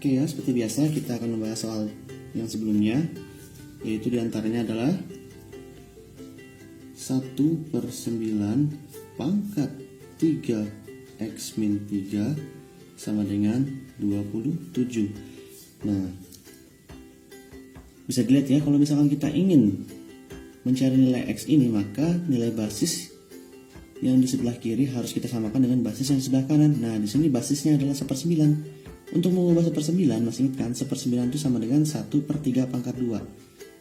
Oke ya, seperti biasa kita akan membahas soal yang sebelumnya, yaitu diantaranya adalah 1/9 pangkat 3x min 3 sama dengan 27. Nah, bisa dilihat ya, kalau misalkan kita ingin mencari nilai x ini, maka nilai basis yang di sebelah kiri harus kita samakan dengan basis yang di sebelah kanan. Nah, di sini basisnya adalah 1/9. Untuk mengubah 1/9, masih ingat kan, 1/9 itu sama dengan 1/3 pangkat 2.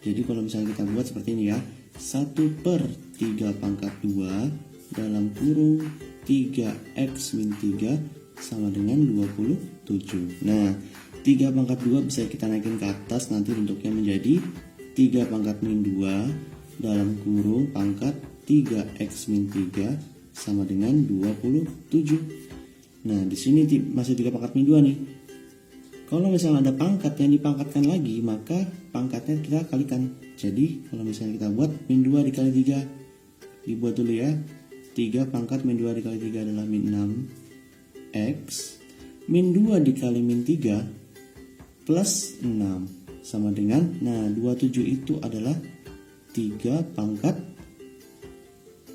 Jadi kalau misalnya kita buat seperti ini ya, 1/3 pangkat 2 dalam kurung 3x min 3 sama dengan 27. Nah, 3 pangkat 2 bisa kita naikin ke atas, nanti bentuknya menjadi 3 pangkat min 2 dalam kurung pangkat 3x min 3 sama dengan 27. Nah, di sini masih 3 pangkat min 2 nih. Kalau misalnya ada pangkat yang dipangkatkan lagi, maka pangkatnya kita kalikan. Jadi kalau misalnya kita buat min 2 dikali 3, dibuat dulu ya. 3 pangkat min 2 dikali 3 adalah min 6x. Min 2 dikali min 3 plus 6 sama dengan, nah 27 itu adalah 3 pangkat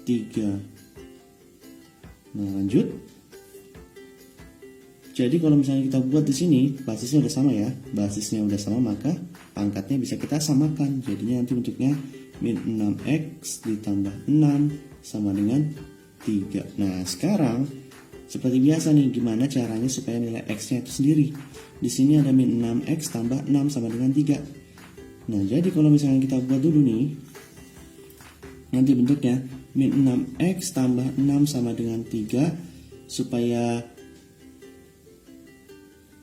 3. Nah, lanjut. Jadi kalau misalnya kita buat di sini, basisnya udah sama ya. Basisnya udah sama, maka pangkatnya bisa kita samakan. Jadinya nanti bentuknya min 6x ditambah 6 sama dengan 3. Nah, sekarang seperti biasa nih, gimana caranya supaya nilai x-nya itu sendiri. Di sini ada min 6x tambah 6 sama dengan 3. Nah, jadi kalau misalnya kita buat dulu nih, nanti bentuknya min 6x tambah 6 sama dengan 3, supaya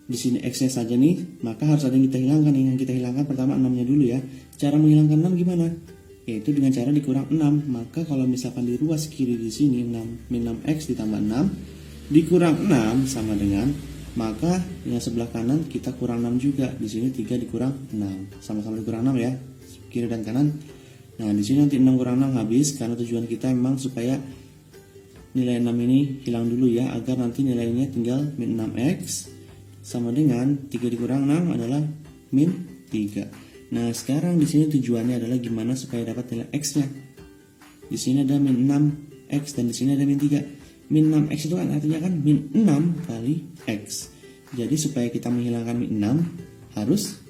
di sini x-nya saja nih, maka harus ada yang kita hilangkan. Yang kita hilangkan pertama 6-nya dulu ya. Cara menghilangkan 6 gimana? Yaitu dengan cara dikurang 6. Maka kalau misalkan di ruas kiri di sini 6 min 6x ditambah 6 dikurang 6 sama dengan, maka yang sebelah kanan kita kurang 6 juga. Di sini 3 dikurang 6. Sama-sama dikurang 6 ya, kiri dan kanan. Nah, di sini nanti 6 kurang 6 habis, karena tujuan kita memang supaya nilai 6 ini hilang dulu ya, agar nanti nilainya tinggal min 6x sama dengan 3 dikurang 6 adalah min 3. Nah, sekarang di sini tujuannya adalah gimana supaya dapat nilai x-nya. Di sini ada min 6x dan di sini ada min 3. Min 6x itu kan artinya kan min 6 kali x. Jadi supaya kita menghilangkan min 6 harus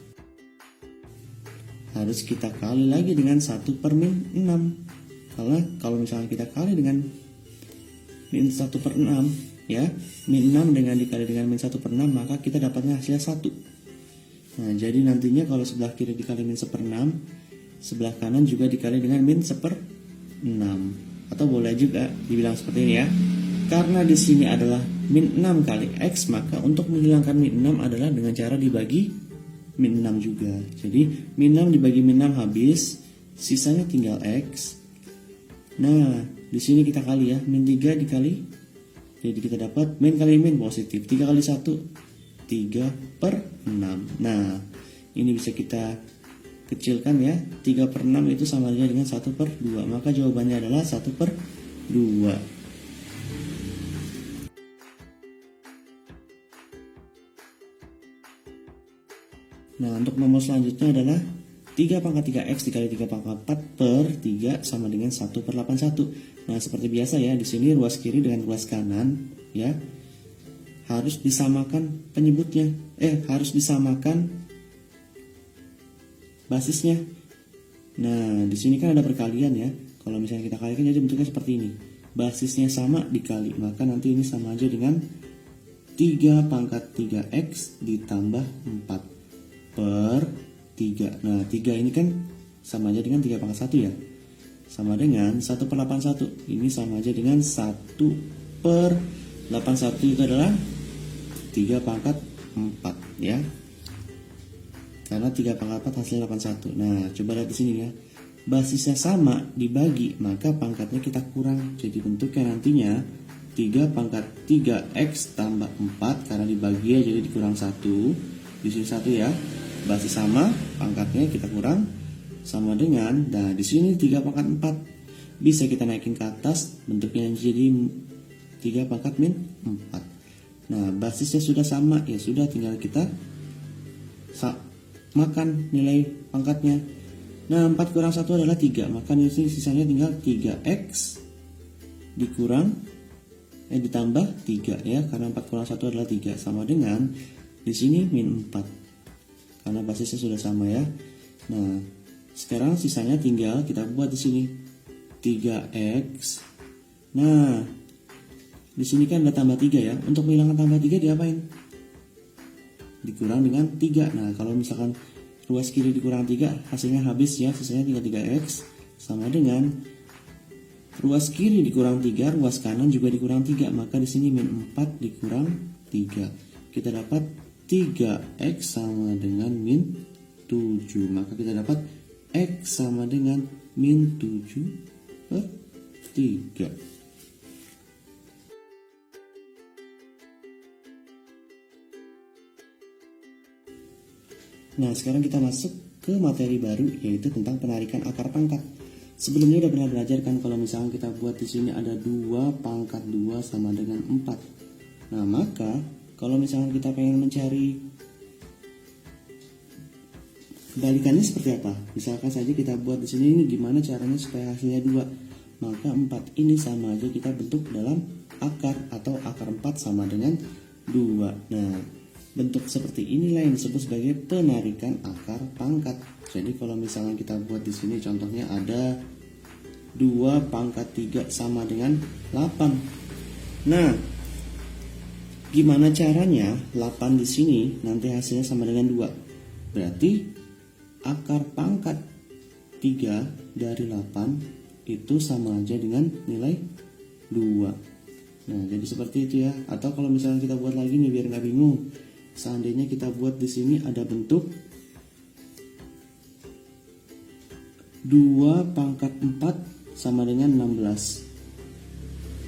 kita kali lagi dengan 1 per min 6. Karena kalau misalnya kita kali dengan min 1 per 6 ya, min 6 dengan dikali dengan min 1 per 6, maka kita dapatnya hasilnya 1. Nah, jadi nantinya kalau sebelah kiri dikali min 1/6, sebelah kanan juga dikali dengan min 1/6. Atau boleh juga dibilang seperti ini ya. Karena di sini adalah min 6 kali x, maka untuk menghilangkan min 6 adalah dengan cara dibagi min 6 juga. Jadi min 6 dibagi min 6 habis, sisanya tinggal x. Nah, di sini kita kali ya, min 3 dikali, jadi kita dapat min kali min positif, 3 kali 1 3/6. Nah, ini bisa kita kecilkan ya, 3/6 itu sama aja dengan 1/2, maka jawabannya adalah 1/2. Nah, untuk nomor selanjutnya adalah 3 pangkat 3x dikali 3 pangkat 4 per 3 sama dengan 1/81. Nah, seperti biasa ya, di sini ruas kiri dengan ruas kanan ya harus disamakan penyebutnya. Harus disamakan basisnya. Nah, di sini kan ada perkalian ya. Kalau misalnya kita kalikan jadi bentuknya seperti ini. Basisnya sama dikali, maka nanti ini sama aja dengan 3 pangkat 3x ditambah 4 per 3. Nah, 3 ini kan sama aja dengan 3 pangkat 1 ya. Sama dengan 1/81. Ini sama aja dengan 1/81 itu adalah 3 pangkat 4 ya. Karena 3 pangkat 4 hasilnya 81. Nah, coba lihat di sini ya. Basisnya sama dibagi, maka pangkatnya kita kurang. Jadi bentuknya nantinya 3 pangkat 3x tambah 4, karena dibagi ya jadi dikurang 1. Di sini 1 ya. Basis sama, pangkatnya kita kurang sama dengan, nah di sini 3 pangkat 4 bisa kita naikin ke atas, bentuknya jadi 3 pangkat min 4. Nah, basisnya sudah sama, ya sudah tinggal kita makan nilai pangkatnya. Nah, 4 kurang 1 adalah 3, maka di sini sisanya tinggal 3x ditambah 3 ya, karena 4 kurang 1 adalah 3, sama dengan di sini min 4 karena basisnya sudah sama ya. Nah, sekarang sisanya tinggal kita buat di sini 3x. Nah, di sini kan ada tambah 3 ya. Untuk menghilangkan tambah 3 diapain? Dikurang dengan 3. Nah, kalau misalkan ruas kiri dikurang 3, hasilnya habis ya, sisanya tinggal 3x, sama dengan ruas kiri dikurang 3, ruas kanan juga dikurang 3, maka di sini min 4 dikurang 3. Kita dapat 3x sama dengan min 7. Maka kita dapat x sama dengan min 7/3. Nah, sekarang kita masuk ke materi baru, yaitu tentang penarikan akar pangkat. Sebelumnya udah pernah belajar kan, kalau misalnya kita buat di sini ada 2 pangkat 2 sama dengan 4. Nah, maka kalau misalnya kita pengen mencari kebalikannya seperti apa? Misalkan saja kita buat di sini, ini gimana caranya supaya hasilnya 2? Maka 4 ini sama aja kita bentuk dalam akar, atau akar 4 sama dengan 2. Nah, bentuk seperti inilah yang disebut sebagai penarikan akar pangkat. Jadi kalau misalnya kita buat di sini contohnya ada 2 pangkat 3 sama dengan 8. Nah, gimana caranya 8 di sini nanti hasilnya sama dengan 2? Berarti akar pangkat 3 dari 8 itu sama aja dengan nilai 2. Nah, jadi seperti itu ya. Atau kalau misalnya kita buat lagi nih biar nggak bingung. Seandainya kita buat di sini ada bentuk 2 pangkat 4 sama dengan 16.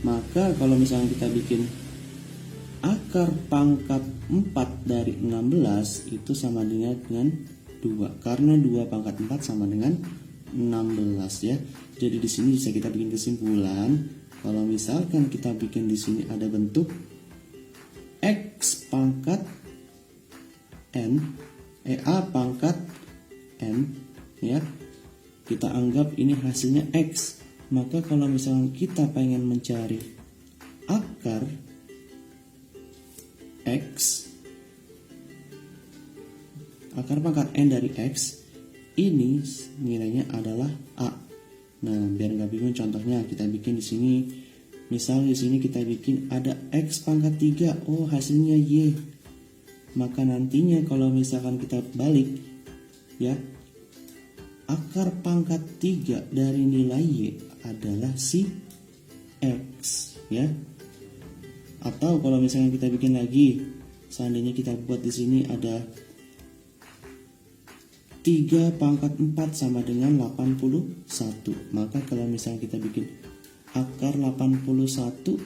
Maka kalau misalnya kita bikin akar pangkat 4 dari 16 itu sama dengan 2. Karena 2 pangkat 4 sama dengan 16 ya. Jadi di sini bisa kita bikin kesimpulan kalau misalkan kita bikin di sini ada bentuk x pangkat A pangkat n ya, kita anggap ini hasilnya x. Maka kalau misalnya kita pengen mencari akar x, akar pangkat n dari x, ini nilainya adalah a. Nah, biar nggak bingung contohnya kita bikin di sini. Misal di sini kita bikin ada x pangkat 3, oh hasilnya y. Maka nantinya kalau misalkan kita balik ya, akar pangkat 3 dari nilai y adalah si x ya. Atau kalau misalnya kita bikin lagi, seandainya kita buat di sini ada 3 pangkat 4 sama dengan 81. Maka kalau misalnya kita bikin akar 81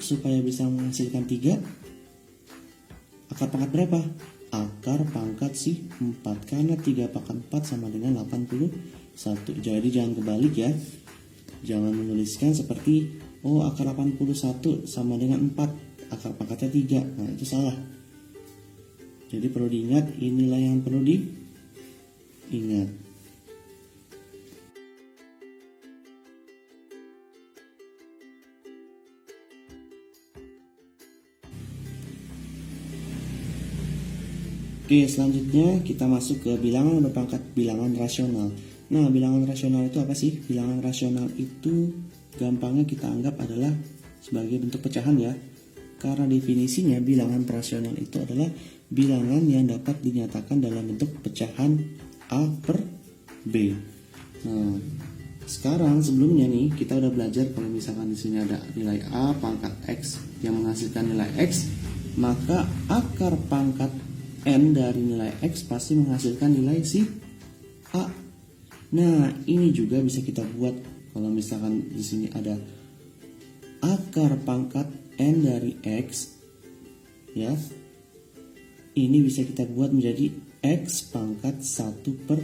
supaya bisa menghasilkan 3, akar pangkat berapa? Akar pangkat si 4, karena 3 pangkat 4 sama dengan 81. Jadi jangan kebalik ya. Jangan menuliskan seperti akar 81 sama dengan 4, akar pangkatnya 3. Nah, itu salah. Jadi perlu diingat, inilah yang perlu diingat. Oke, selanjutnya kita masuk ke bilangan berpangkat bilangan rasional. Nah, bilangan rasional itu apa sih? Bilangan rasional itu gampangnya kita anggap adalah sebagai bentuk pecahan ya. Karena definisinya bilangan rasional itu adalah bilangan yang dapat dinyatakan dalam bentuk pecahan A per B. Nah, sekarang sebelumnya nih kita udah belajar kalau misalkan di sini ada nilai A pangkat X yang menghasilkan nilai X, maka akar pangkat N dari nilai X pasti menghasilkan nilai si A. Nah, ini juga bisa kita buat kalau misalkan di sini ada akar pangkat N dari X ya. Ini bisa kita buat menjadi X pangkat 1 per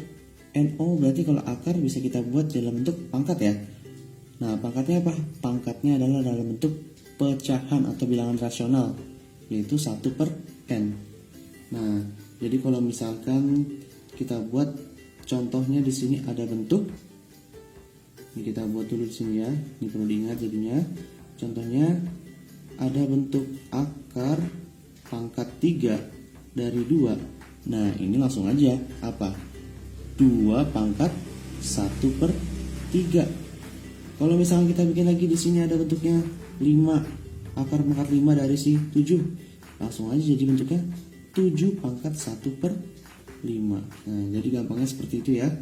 NO. Berarti kalau akar bisa kita buat dalam bentuk pangkat ya. Nah, pangkatnya apa? Pangkatnya adalah dalam bentuk pecahan atau bilangan rasional, yaitu 1 per N. Nah, Jadi kalau misalkan kita buat contohnya di sini ada bentuk, ini kita buat dulu di sini ya. Ini perlu diingat jadinya. Contohnya ada bentuk akar pangkat 3 dari 2. Nah, ini langsung aja apa? 2 pangkat 1/3. Kalau misalkan kita bikin lagi di sini ada bentuknya 5, akar pangkat 5 dari si 7. Langsung aja jadi bentuknya 7 pangkat 1/5. Nah, jadi gampangnya seperti itu ya.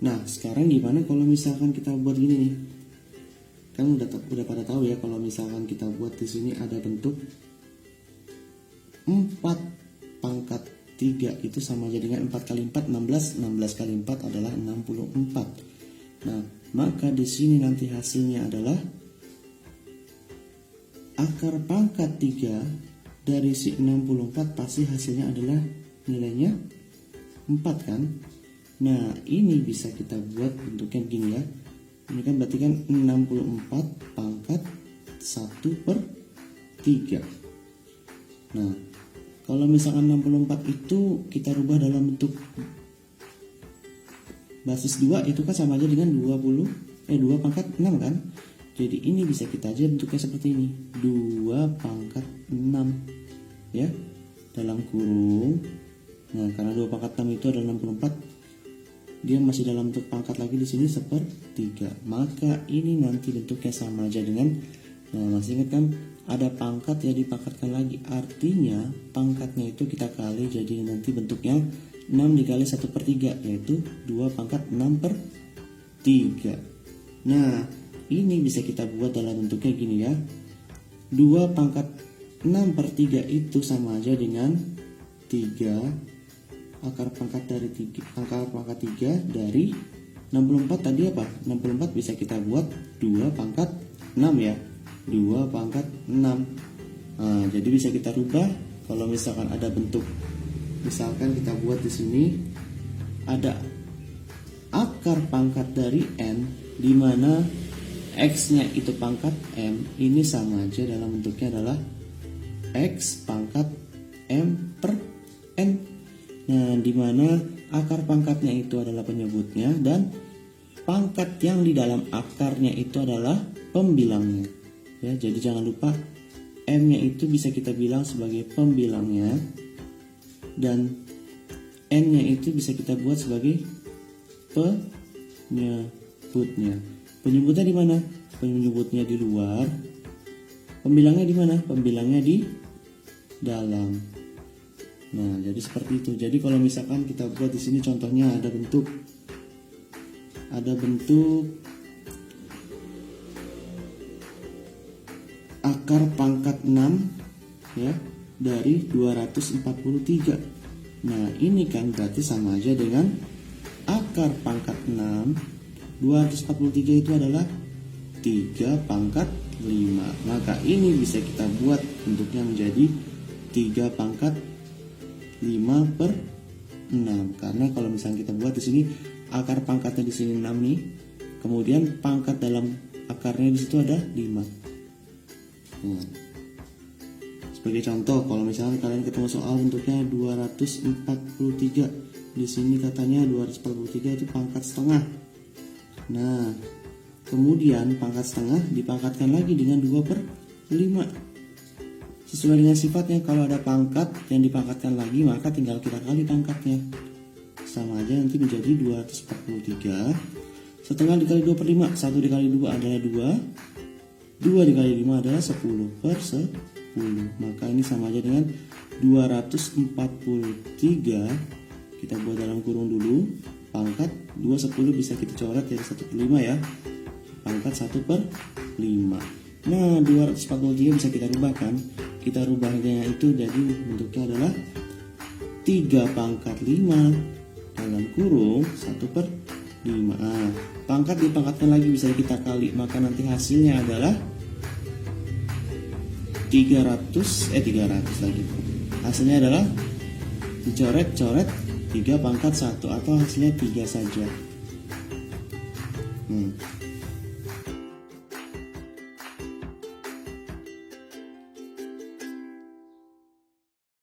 Nah, sekarang gimana kalau misalkan kita buat gini nih? Kan udah pada tahu ya kalau misalkan kita buat di sini ada bentuk 4 pangkat 3 itu sama aja dengan 4 kali 4 16, 16 kali 4 adalah 64. Nah, maka di sini nanti hasilnya adalah akar pangkat 3 dari si 64 pasti hasilnya adalah nilainya 4 kan? Nah, ini bisa kita buat bentuknya begini ya. Ini kan berarti kan 64 pangkat 1/3. Nah, kalau misalkan 64 itu kita rubah dalam bentuk basis 2 itu kan sama aja dengan 2 pangkat 6 kan. Jadi ini bisa kita aja bentuknya seperti ini, 2 pangkat 6 ya, dalam kurung. Nah, karena 2 pangkat 6 itu adalah 64, dia masih dalam bentuk pangkat lagi di sini 1/3. Maka ini nanti bentuknya sama aja dengan, nah masih ingat kan ada pangkat ya, dipangkatkan lagi, artinya pangkatnya itu kita kali, jadi nanti bentuknya 6 dikali 1/3 yaitu 2 pangkat 6/3. Nah, ini bisa kita buat dalam bentuknya gini ya. 2 pangkat 6/3 itu sama aja dengan 3 akar pangkat dari 3, akar pangkat 3 dari 64 tadi apa? 64 bisa kita buat 2 pangkat 6 ya. 2 pangkat 6. Nah, jadi bisa kita rubah kalau misalkan ada bentuk, misalkan kita buat di sini ada akar pangkat dari n di mana x-nya itu pangkat m, ini sama aja dalam bentuknya adalah x pangkat m per n. Nah, di mana akar pangkatnya itu adalah penyebutnya dan pangkat yang di dalam akarnya itu adalah pembilangnya. Ya, jadi jangan lupa m-nya itu bisa kita bilang sebagai pembilangnya dan n-nya itu bisa kita buat sebagai penyebutnya. Penyebutnya di mana? Penyebutnya di luar. Pembilangnya di mana? Pembilangnya di dalam. Nah, jadi seperti itu. Jadi kalau misalkan kita buat di sini contohnya ada bentuk akar pangkat 6 ya dari 243. Nah, ini kan berarti sama aja dengan akar pangkat 6 243 itu adalah 3 pangkat 5. Maka ini bisa kita buat bentuknya menjadi 3 pangkat 5/6. Karena kalau misalnya kita buat di sini akar pangkatnya di sini 6 nih, kemudian pangkat dalam akarnya di situ ada 5. Nah, sebagai contoh, kalau misalnya kalian ketemu soal bentuknya 243, di sini katanya 243 itu pangkat setengah. Nah, kemudian pangkat setengah dipangkatkan lagi dengan 2/5. Sesuai dengan sifatnya, kalau ada pangkat yang dipangkatkan lagi maka tinggal kita kali pangkatnya. Sama aja nanti menjadi 243. Setengah dikali 2/5, 1 dikali 2 adalah 2. 2 dikali 5 adalah 10/10. Maka ini sama aja dengan 243. Kita buat dalam kurung dulu. Pangkat 2/10 bisa kita coret jadi 1/5 ya. Pangkat 1/5. Nah, 243 bisa kita rubah kan? Kita rubahnya itu jadi bentuknya adalah 3 pangkat 5 dalam kurung 1/5. Pangkat dipangkatkan lagi bisa kita kali, maka nanti hasilnya adalah 300 lagi. Hasilnya adalah dicoret-coret 3 pangkat 1 atau hasilnya 3 saja.